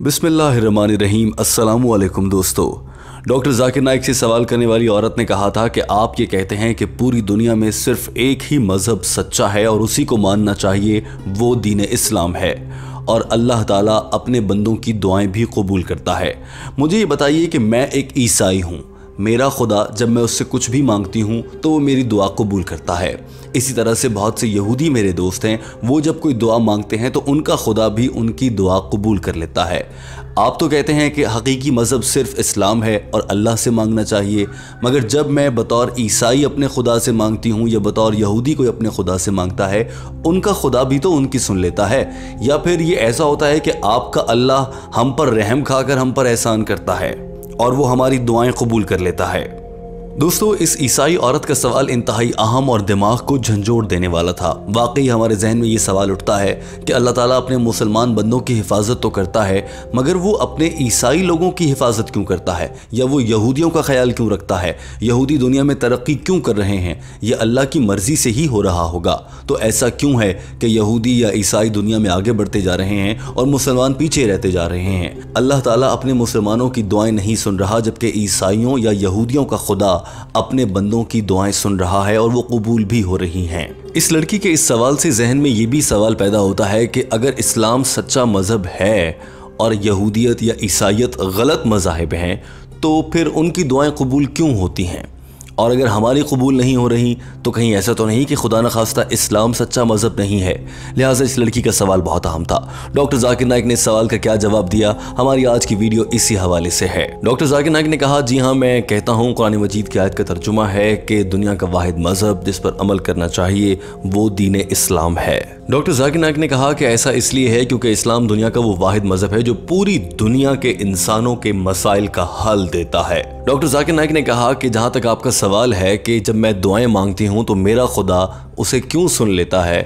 बिस्मिल्लाहिर्रहमानिर्रहीम। अस्सलामुअलैकुम दोस्तों। डॉक्टर जाकिर नाइक से सवाल करने वाली औरत ने कहा था कि आप ये कहते हैं कि पूरी दुनिया में सिर्फ एक ही मज़हब सच्चा है और उसी को मानना चाहिए, वो दीन इस्लाम है और अल्लाह ताला अपने बंदों की दुआएं भी कबूल करता है। मुझे ये बताइए कि मैं एक ईसाई हूँ, मेरा खुदा जब मैं उससे कुछ भी मांगती हूँ तो वो मेरी दुआ कबूल करता है। इसी तरह से बहुत से यहूदी मेरे दोस्त हैं, वो जब कोई दुआ मांगते हैं तो उनका खुदा भी उनकी दुआ कबूल कर लेता है। आप तो कहते हैं कि हकीकी मज़हब सिर्फ इस्लाम है और अल्लाह से मांगना चाहिए, मगर जब मैं बतौर ईसाई अपने खुदा से मांगती हूँ या बतौर यहूदी कोई अपने खुदा से मांगता है, उनका खुदा भी तो उनकी सुन लेता है। या फिर ये ऐसा होता है कि आपका अल्लाह हम पर रहम खाकर हम पर एहसान करता है और वो हमारी दुआएं कबूल कर लेता है। दोस्तों, इस ईसाई औरत का सवाल इंतहाई अहम और दिमाग को झंझोड़ देने वाला था। वाकई हमारे जहन में ये सवाल उठता है कि अल्लाह ताला अपने मुसलमान बंदों की हिफाजत तो करता है, मगर वो अपने ईसाई लोगों की हिफाजत क्यों करता है, या वो यहूदियों का ख्याल क्यों रखता है? यहूदी दुनिया में तरक्की क्यों कर रहे हैं? ये अल्लाह की मर्जी से ही हो रहा होगा। तो ऐसा क्यों है कि यहूदी या ईसाई दुनिया में आगे बढ़ते जा रहे हैं और मुसलमान पीछे रहते जा रहे हैं? अल्लाह ताला अपने मुसलमानों की दुआएं नहीं सुन रहा, जबकि ईसाइयों या यहूदियों का खुदा अपने बंदों की दुआएं सुन रहा है और वो कबूल भी हो रही हैं। इस लड़की के इस सवाल से जहन में ये भी सवाल पैदा होता है कि अगर इस्लाम सच्चा मज़हब है और यहूदियत या ईसाइयत गलत मज़ाहिब हैं, तो फिर उनकी दुआएं कबूल क्यों होती हैं? और अगर हमारी कबूल नहीं हो रही तो कहीं ऐसा तो नहीं कि खुदा न खास्ता इस्लाम सच्चा मज़हब नहीं है? लिहाजा इस लड़की का सवाल बहुत अहम था। डॉक्टर जाकिर नाइक ने इस सवाल का क्या जवाब दिया, हमारी आज की वीडियो इसी हवाले से है। डॉक्टर जाकिर नाइक ने कहा, जी हाँ, मैं कहता हूँ कुरान मजीद की आयत का तर्जुमा है कि दुनिया का वाहिद मज़हब जिस पर अमल करना चाहिए वो दीन इस्लाम है। डॉक्टर जाकिर नाइक ने कहा कि ऐसा इसलिए है क्योंकि इस्लाम दुनिया का वो वाहिद मज़हब है जो पूरी दुनिया के इंसानों के मसाइल का हल देता है। डॉक्टर जाकिर नाइक ने कहा कि जहाँ तक आपका सवाल है कि जब मैं दुआएं मांगती हूँ तो मेरा खुदा उसे क्यों सुन लेता है,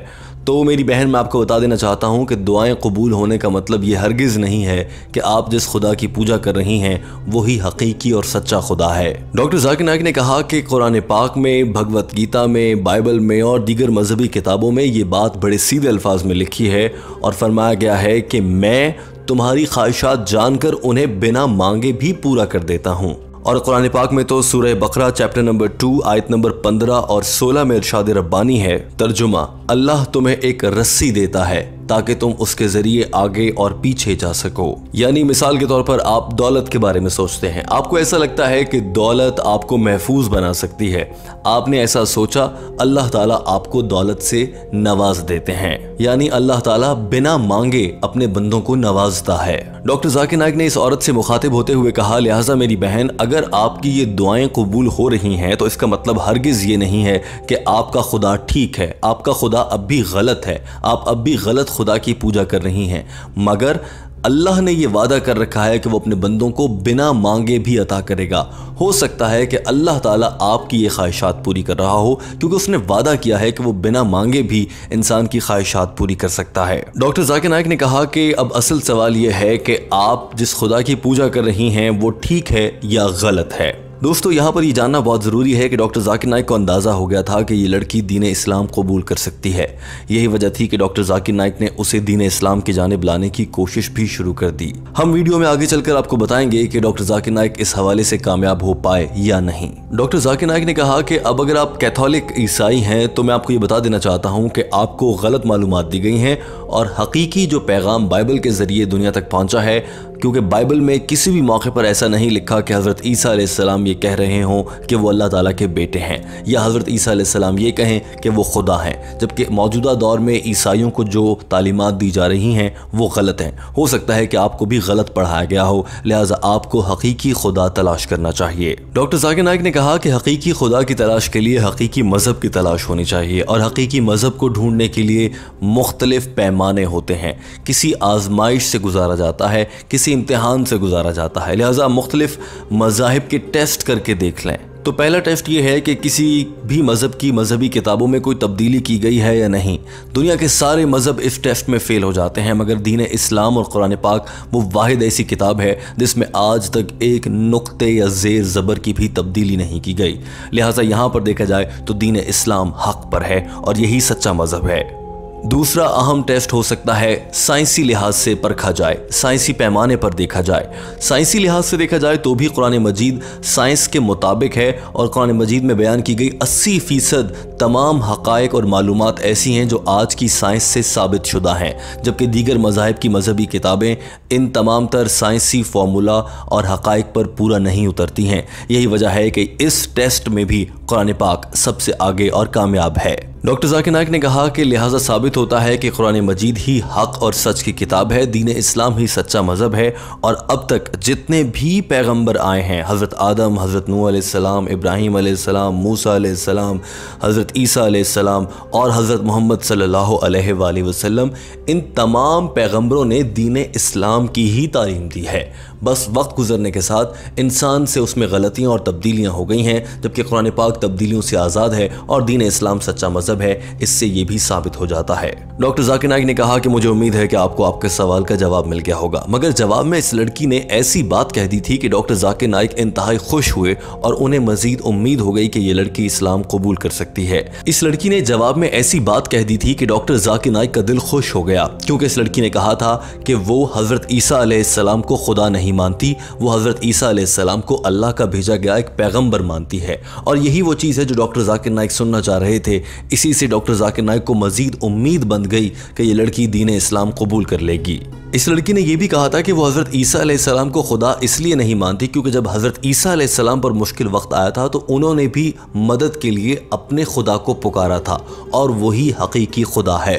तो मेरी बहन, मैं आपको बता देना चाहता हूँ कि दुआएं कबूल होने का मतलब ये हरगिज़ नहीं है कि आप जिस खुदा की पूजा कर रही हैं वही हकीकी और सच्चा खुदा है। डॉक्टर जाकिर नाइक ने कहा कि कुरान पाक में, भगवत गीता में, बाइबल में और दीगर मजहबी किताबों में ये बात बड़े सीधे अल्फाज में लिखी है और फरमाया गया है कि मैं तुम्हारी ख्वाहिशात जानकर उन्हें बिना मांगे भी पूरा कर देता हूँ। और कुरान पाक में तो सूरह बकरा चैप्टर नंबर 2 आयत नंबर 15 और 16 में इरशाद रब्बानी है, तर्जुमा, अल्लाह तुम्हें एक रस्सी देता है ताकि तुम उसके जरिए आगे और पीछे जा सको। यानी मिसाल के तौर पर आप दौलत के बारे में सोचते हैं, आपको ऐसा लगता है कि दौलत आपको महफूज बना सकती है, आपने ऐसा सोचा, अल्लाह ताला आपको दौलत से नवाज देते हैं। यानी अल्लाह ताला बिना मांगे अपने बंदों को नवाजता है। डॉक्टर जाकिर नाइक ने इस औरत से मुखातिब होते हुए कहा, लिहाजा मेरी बहन, अगर आपकी ये दुआएं कबूल हो रही हैं तो इसका मतलब हरगिज ये नहीं है कि आपका खुदा ठीक है, आपका खुदा अब भी गलत है, आप अब भी गलत खुदा की पूजा कर रही हैं, मगर अल्लाह ने यह वादा कर रखा है कि वो अपने बंदों को बिना मांगे भी अता करेगा। हो सकता है कि अल्लाह ताला आपकी ये ख्वाहिशात पूरी कर रहा हो क्योंकि उसने वादा किया है कि वो बिना मांगे भी इंसान की ख्वाहिशात पूरी कर सकता है। डॉक्टर जाकिर नाइक ने कहा कि अब असल सवाल यह है कि आप जिस खुदा की पूजा कर रही हैं वो ठीक है या गलत है। दोस्तों, यहाँ पर ये जानना बहुत ज़रूरी है कि डॉक्टर जाकिर नाइक को अंदाज़ा हो गया था कि ये लड़की दीन इस्लाम कबूल कर सकती है। यही वजह थी कि डॉक्टर जाकिर नाइक ने उसे दीन इस्लाम की जानिब लाने की कोशिश भी शुरू कर दी। हम वीडियो में आगे चलकर आपको बताएंगे कि डॉक्टर जाकिर नाइक इस हवाले से कामयाब हो पाए या नहीं। डॉक्टर जाकिर नाइक ने कहा कि अब अगर आप कैथोलिक ईसाई हैं तो मैं आपको ये बता देना चाहता हूँ कि आपको गलत मालूमात दी गई हैं और हकीकी जो पैगाम बाइबल के ज़रिए दुनिया तक पहुँचा है, क्योंकि बाइबल में किसी भी मौके पर ऐसा नहीं लिखा कि हज़रत ईसा अलैहिस्सलाम ये कह रहे हों कि वो अल्लाह ताला के बेटे हैं या हज़रत ईसा अलैहिस्सलाम ये कहें कि वो खुदा हैं, जबकि मौजूदा दौर में ईसाइयों को जो तालीमात दी जा रही हैं वो गलत हैं। हो सकता है कि आपको भी गलत पढ़ाया गया हो, लिहाजा आपको हकीकी खुदा तलाश करना चाहिए। डॉक्टर जाकिर नाइक ने कहा कि हकीकी खुदा की तलाश के लिए हकीकी मज़हब की तलाश होनी चाहिए और हकीकी मज़हब को ढूंढने के लिए मुख्तलिफ पैमाने होते हैं। किसी आजमाइश से गुजारा जाता है, किसी इम्तिहान से गुजारा जाता है, लिहाजा मुख्तलिफ मज़ाहिब के टेस्ट करके देख लें। तो पहला टेस्ट ये है कि किसी भी मज़हब की मजहबी किताबों में कोई तब्दीली की गई है या नहीं। दुनिया के सारे मज़हब इस टेस्ट में फ़ेल हो जाते हैं, मगर दीन इस्लाम और कुरान पाक वो वाहिद ऐसी किताब है जिसमें आज तक एक नुक्ते या ज़ेर ज़बर की भी तब्दीली नहीं की गई। लिहाजा यहाँ पर देखा जाए तो दीन इस्लाम हक़ पर है और यही सच्चा मज़हब है। दूसरा अहम टेस्ट हो सकता है साइंसी लिहाज से परखा जाए, साइंसी पैमाने पर देखा जाए। साइंसी लिहाज से देखा जाए तो भी कुरान मजीद साइंस के मुताबिक है और कुरान मजीद में बयान की गई 80% तमाम हक़ाइक़ और मालूमात ऐसी हैं जो आज की साइंस से साबित शुदा हैं, जबकि दीगर मज़ाहिब की मजहबी किताबें इन तमाम तर साइंसी फार्मूला और हक़ाइक़ पर पूरा नहीं उतरती हैं। यही वजह है कि इस टेस्ट में भी कुरान पाक सबसे आगे और कामयाब है। डॉक्टर जाकिर नाइक ने कहा कि लिहाजा साबित होता है कि कुरान मजीद ही हक और सच की किताब है, दीन इस्लाम ही सच्चा मज़हब है और अब तक जितने भी पैगंबर आए हैं, हज़रत आदम, हज़रत नूह अलैहिस्सलाम, इब्राहीम अलैहिस्सलाम, मूसा अलैहिस्सलाम, हज़रत ईसा अलैहिस्सलाम और हज़रत मोहम्मद सल्लल्लाहु अलैहि वसल्लम, इन तमाम पैगंबरों ने दीन इस्लाम की ही तालीम दी है। बस वक्त गुजरने के साथ इंसान से उसमें गलतियाँ और तब्दीलियाँ हो गई हैं, जबकि कुरान पाक तब्दीलियों से आज़ाद है और दीन इस्लाम सच्चा मज़हब है। इससे ये भी साबित हो जाता है। डॉक्टर जाकिर नाइक ने कहा कि मुझे उम्मीद है कि आपको आपके सवाल का जवाब मिल गया होगा, मगर जवाब में इस लड़की ने ऐसी बात कह दी थी कि डॉक्टर जाकिर नाइक इंतहाई खुश हुए और उन्हें मजीद उम्मीद हो गई कि ये लड़की इस्लाम कबूल कर सकती है। इस लड़की ने जवाब में ऐसी बात कह दी थी कि डॉक्टर जाकिर नाइक का दिल खुश हो गया, क्योंकि इस लड़की ने कहा था कि वो हज़रत ईसा अलैहिस्सलाम को खुदा नहीं मानती, वो हज़रत ईसा अलैहिस्सलाम को अल्लाह का भेजा गया एक पैगंबर मानती है। और यही वो चीज़ है जो डॉक्टर जाकिर नाइक सुनना चाह रहे थे। इसी से डॉक्टर जाकिर नाइक को मजीद उम्मीद बन गई कि ये लड़की दीन इस्लाम कबूल कर लेगी। इस लड़की ने यह भी कहा था कि वो हज़रत ईसा अलैहिस्सलाम को खुदा इसलिए नहीं मानती क्योंकि जब हज़रत ईसा अलैहिस्सलाम पर मुश्किल वक्त आया था तो उन्होंने भी मदद के लिए अपने खुदा को पुकारा था और वही हकीकी खुदा है।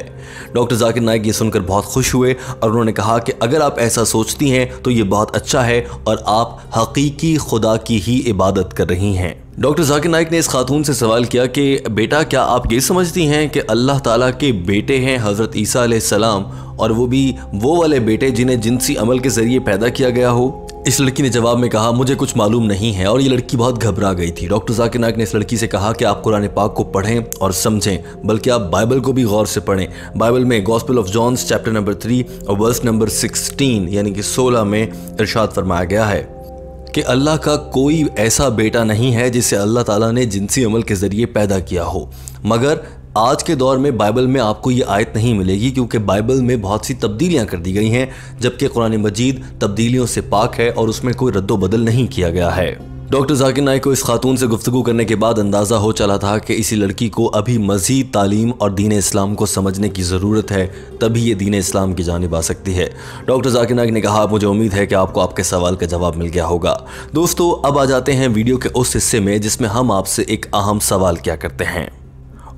डॉक्टर जाकिर नाइक ये सुनकर बहुत खुश हुए और उन्होंने कहा कि अगर आप ऐसा सोचती हैं तो ये बहुत अच्छा है और आप हकीकी खुदा की ही इबादत कर रही हैं। डॉक्टर जाकिर नाइक ने इस खातून से सवाल किया कि बेटा, क्या आप ये समझती हैं कि अल्लाह ताला के बेटे हैं हज़रत ईसा अलैहिस्सलाम, और वो भी वो वाले बेटे जिन्हें जिनसी अमल के ज़रिए पैदा किया गया हो? इस लड़की ने जवाब में कहा, मुझे कुछ मालूम नहीं है, और ये लड़की बहुत घबरा गई थी। डॉक्टर जाकिर नाइक ने इस लड़की से कहा कि आप कुरान पाक को पढ़ें और समझें, बल्कि आप बाइबल को भी गौर से पढ़ें। बाइबल में gospel of John chapter number 3 और वर्स नंबर 16 यानी कि 16 में इरशाद फरमाया गया है कि अल्लाह का कोई ऐसा बेटा नहीं है जिसे अल्लाह ताला ने जिनसी अमल के ज़रिए पैदा किया हो। मगर आज के दौर में बाइबल में आपको ये आयत नहीं मिलेगी, क्योंकि बाइबल में बहुत सी तब्दीलियां कर दी गई हैं, जबकि कुरान मजीद तब्दीलियों से पाक है और उसमें कोई रद्दो बदल नहीं किया गया है। डॉक्टर जाकिर नाइक को इस खातून से गुफ्तगू करने के बाद अंदाज़ा हो चला था कि इसी लड़की को अभी मज़ीद तालीम और दीन इस्लाम को समझने की ज़रूरत है, तभी ये दीन इस्लाम की जानिब आ सकती है। डॉक्टर जाकिर नाइक ने कहा, मुझे उम्मीद है कि आपको आपके सवाल का जवाब मिल गया होगा। दोस्तों, अब आ जाते हैं वीडियो के उस हिस्से में जिसमें हम आपसे एक अहम सवाल किया करते हैं।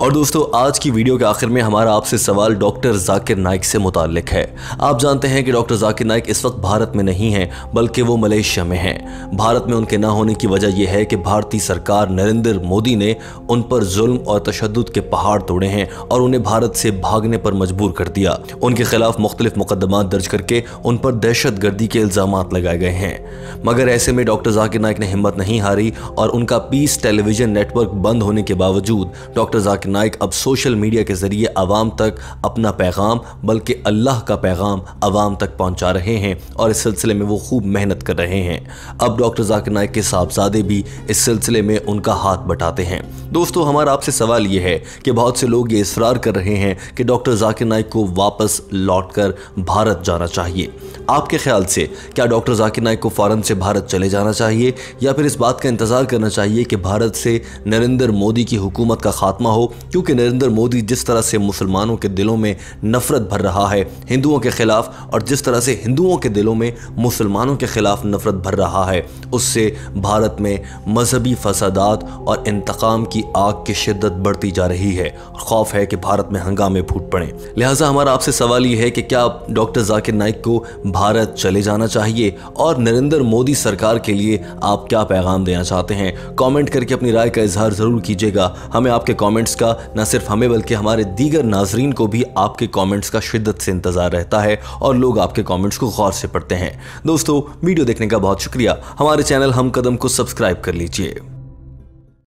और दोस्तों, आज की वीडियो के आखिर में हमारा आपसे सवाल डॉक्टर जाकिर नाइक से मुताल्लिक है। आप जानते हैं कि डॉक्टर जाकिर नाइक इस वक्त भारत में नहीं हैं, बल्कि वो मलेशिया में हैं। भारत में उनके ना होने की वजह यह है कि भारतीय सरकार नरेंद्र मोदी ने उन पर जुल्म और तशद्दुद के पहाड़ तोड़े हैं और उन्हें भारत से भागने पर मजबूर कर दिया। उनके खिलाफ मुख्तलिफ मुकदमात दर्ज करके उन पर दहशत गर्दी के इल्ज़ामात लगाए गए हैं। मगर ऐसे में डॉक्टर जाकिर नाइक ने हिम्मत नहीं हारी और उनका पीस टेलीविज़न नेटवर्क बंद होने के बावजूद डॉक्टर जाकिर नाइक अब सोशल मीडिया के जरिए आवाम तक अपना पैगाम, बल्कि अल्लाह का पैगाम आवाम तक पहुंचा रहे हैं और इस सिलसिले में वो खूब मेहनत कर रहे हैं। अब डॉक्टर जाकिर नाइक के साहबजादे भी इस सिलसिले में उनका हाथ बटाते हैं। दोस्तों, हमारा आपसे सवाल ये है कि बहुत से लोग ये इसरार कर रहे हैं कि डॉक्टर जाकिर नाइक को वापस लौटकर भारत जाना चाहिए। आपके ख्याल से क्या डॉक्टर जाकिर नाइक को फ़ौरन से भारत चले जाना चाहिए या फिर इस बात का इंतज़ार करना चाहिए कि भारत से नरेंद्र मोदी की हुकूमत का खात्मा हो? क्योंकि नरेंद्र मोदी जिस तरह से मुसलमानों के दिलों में नफरत भर रहा है हिंदुओं के खिलाफ, और जिस तरह से हिंदुओं के दिलों में मुसलमानों के खिलाफ नफरत भर रहा है, उससे भारत में मजहबी फसादात और इंतकाम की आग की शिद्दत बढ़ती जा रही है और खौफ है कि भारत में हंगामे फूट पड़े। लिहाजा हमारा आपसे सवाल ये है कि क्या डॉक्टर जाकिर नाइक को भारत चले जाना चाहिए और नरेंद्र मोदी सरकार के लिए आप क्या पैगाम देना चाहते हैं? कमेंट करके अपनी राय का इजहार ज़रूर कीजिएगा। हमें आपके कमेंट्स का न सिर्फ हमें बल्कि हमारे दीगर नाजरीन को भी आपके कमेंट्स का शिद्दत से इंतज़ार रहता है और लोग आपके कमेंट्स को गौर से पढ़ते हैं। दोस्तों, वीडियो देखने का बहुत शुक्रिया। हमारे चैनल हम कदम को सब्सक्राइब कर लीजिए।